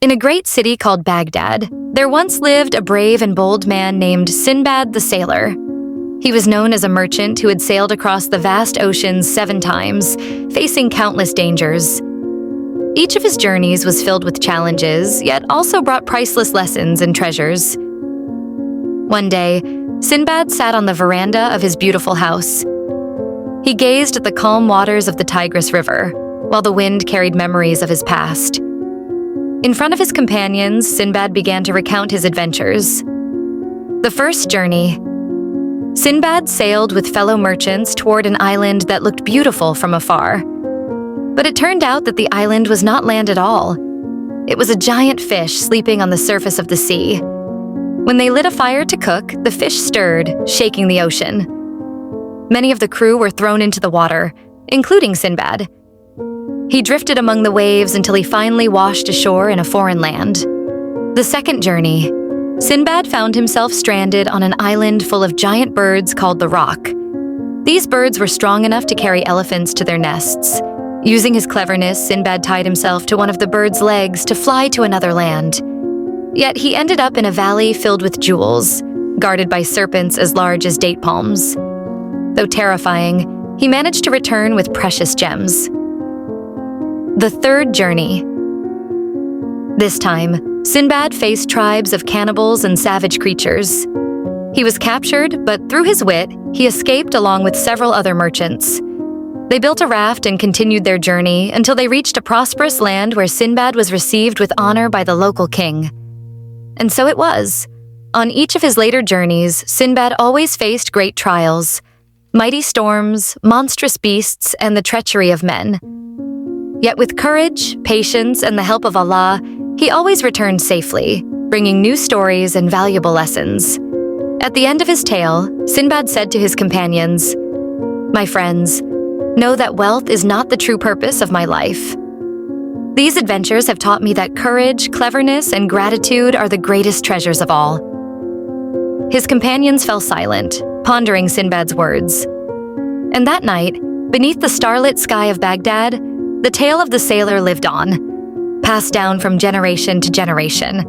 In a great city called Baghdad, there once lived a brave and bold man named Sinbad the Sailor. He was known as a merchant who had sailed across the vast oceans 7 times, facing countless dangers. Each of his journeys was filled with challenges, yet also brought priceless lessons and treasures. One day, Sinbad sat on the veranda of his beautiful house. He gazed at the calm waters of the Tigris River, while the wind carried memories of his past. In front of his companions, Sinbad began to recount his adventures. The first journey. Sinbad sailed with fellow merchants toward an island that looked beautiful from afar. But it turned out that the island was not land at all. It was a giant fish sleeping on the surface of the sea. When they lit a fire to cook, the fish stirred, shaking the ocean. Many of the crew were thrown into the water, including Sinbad. He drifted among the waves until he finally washed ashore in a foreign land. The second journey. Sinbad found himself stranded on an island full of giant birds called the Rock. These birds were strong enough to carry elephants to their nests. Using his cleverness, Sinbad tied himself to one of the birds' legs to fly to another land. Yet he ended up in a valley filled with jewels, guarded by serpents as large as date palms. Though terrifying, he managed to return with precious gems. The third journey. This time, Sinbad faced tribes of cannibals and savage creatures. He was captured, but through his wit, he escaped along with several other merchants. They built a raft and continued their journey until they reached a prosperous land where Sinbad was received with honor by the local king. And so it was. On each of his later journeys, Sinbad always faced great trials, mighty storms, monstrous beasts, and the treachery of men. Yet with courage, patience, and the help of Allah, he always returned safely, bringing new stories and valuable lessons. At the end of his tale, Sinbad said to his companions, "My friends, know that wealth is not the true purpose of my life. These adventures have taught me that courage, cleverness, and gratitude are the greatest treasures of all." His companions fell silent, pondering Sinbad's words. And that night, beneath the starlit sky of Baghdad, the tale of the sailor lived on, passed down from generation to generation.